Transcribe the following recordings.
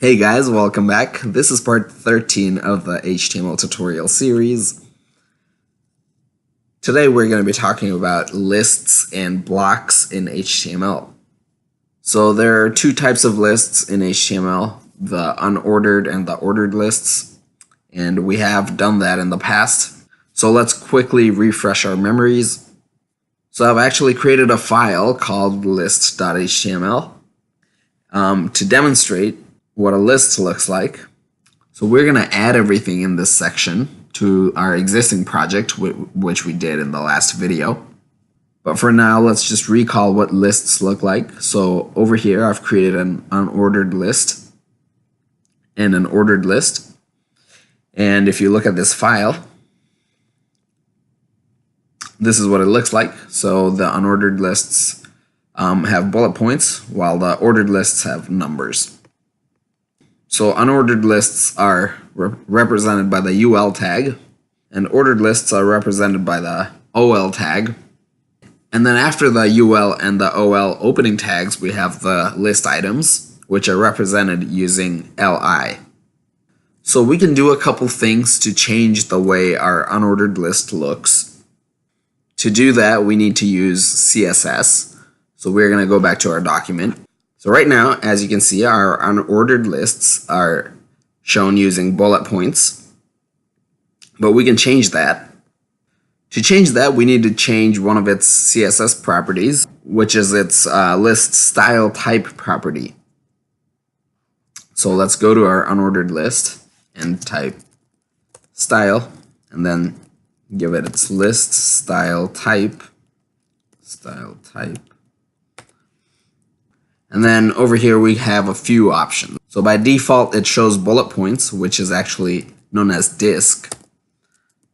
Hey guys, welcome back. This is part 13 of the HTML tutorial series. Today we're going to be talking about lists and blocks in HTML. So there are two types of lists in HTML, the unordered and the ordered lists, and we have done that in the past. So let's quickly refresh our memories. So I've actually created a file called list.html to demonstrate what a list looks like. So we're going to add everything in this section to our existing project, which we did in the last video. But for now, let's just recall what lists look like. So over here, I've created an unordered list and an ordered list. And if you look at this file, this is what it looks like. So the unordered lists have bullet points, while the ordered lists have numbers. So unordered lists are represented by the UL tag, and ordered lists are represented by the OL tag. And then after the UL and the OL opening tags, we have the list items, which are represented using LI. So we can do a couple things to change the way our unordered list looks. To do that, we need to use CSS. So we're going to go back to our document. So right now, as you can see, our unordered lists are shown using bullet points, but we can change that. To change that, we need to change one of its CSS properties, which is its list style type property. So let's go to our unordered list and type style, and then give it its list style type. And then over here we have a few options. So by default it shows bullet points, which is actually known as disk.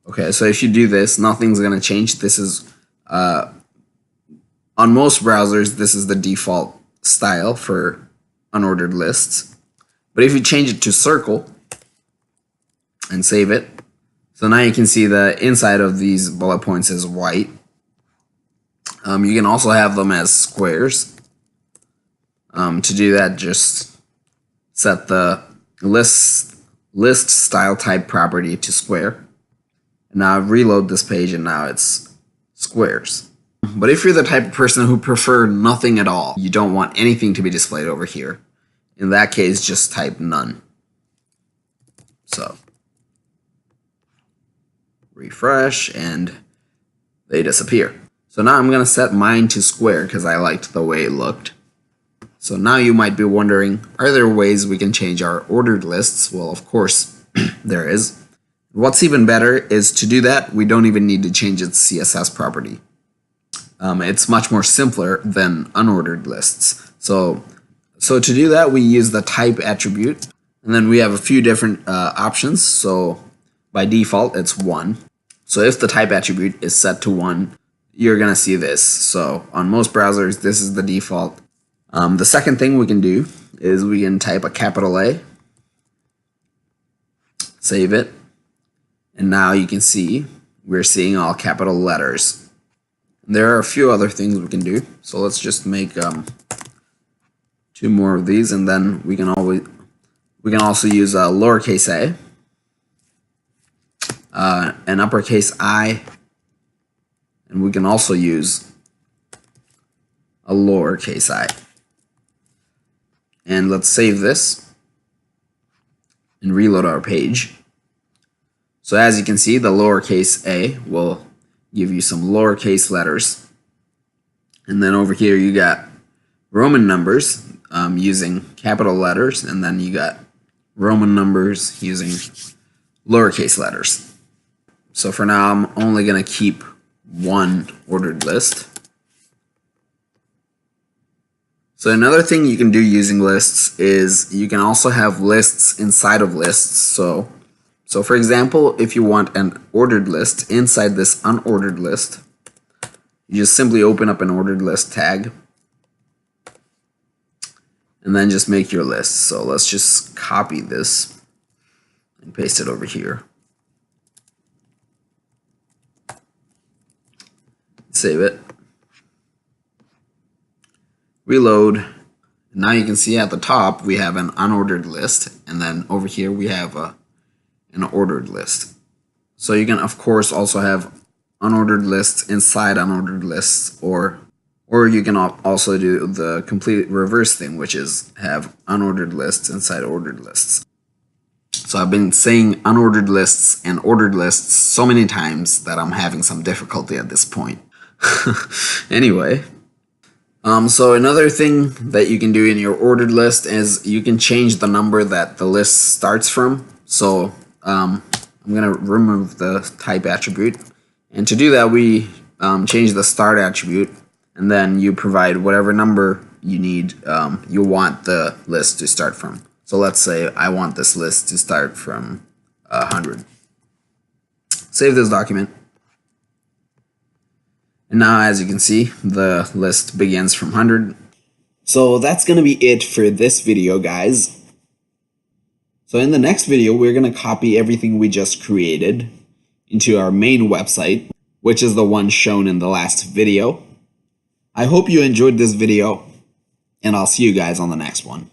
Okay, so if you do this, nothing's going to change. This is, on most browsers, this is the default style for unordered lists. But if you change it to circle and save it, so now you can see the inside of these bullet points is white. You can also have them as squares. To do that, just set the list style type property to square. And now reload this page and now it's squares. But if you're the type of person who prefer nothing at all, you don't want anything to be displayed over here, in that case just type none. So refresh and they disappear. So now I'm going to set mine to square because I liked the way it looked. So now you might be wondering, are there ways we can change our ordered lists? Well, of course, there is. What's even better is to do that, we don't even need to change its CSS property. It's much more simpler than unordered lists. So to do that, we use the type attribute, and then we have a few different options. So by default, it's 1. So if the type attribute is set to 1, you're going to see this. So on most browsers, this is the default. The second thing we can do is we can type a capital A, save it, and now you can see we're seeing all capital letters. There are a few other things we can do, so let's just make 2 more of these, and then we can also use a lowercase a, an uppercase I, and we can also use a lowercase I. And let's save this and reload our page. So as you can see, the lowercase a will give you some lowercase letters. And then over here you got Roman numbers using capital letters, and then you got Roman numbers using lowercase letters. So for now, I'm only going to keep one ordered list. So another thing you can do using lists is you can also have lists inside of lists. So for example, if you want an ordered list inside this unordered list, you just simply open up an ordered list tag and then just make your list. So let's just copy this and paste it over here. Save it. Reload Now you can see at the top we have an unordered list, and then over here we have an ordered list. So you can of course also have unordered lists inside unordered lists, or you can also do the complete reverse thing, which is have unordered lists inside ordered lists. So I've been saying unordered lists and ordered lists so many times that I'm having some difficulty at this point. Anyway, so another thing that you can do in your ordered list is you can change the number that the list starts from. So I'm going to remove the type attribute. And to do that, we change the start attribute, and then you provide whatever number you need, you want the list to start from. So let's say I want this list to start from 100. Save this document. And now, as you can see, the list begins from 100. So that's going to be it for this video, guys. So in the next video, we're going to copy everything we just created into our main website, which is the one shown in the last video. I hope you enjoyed this video, and I'll see you guys on the next one.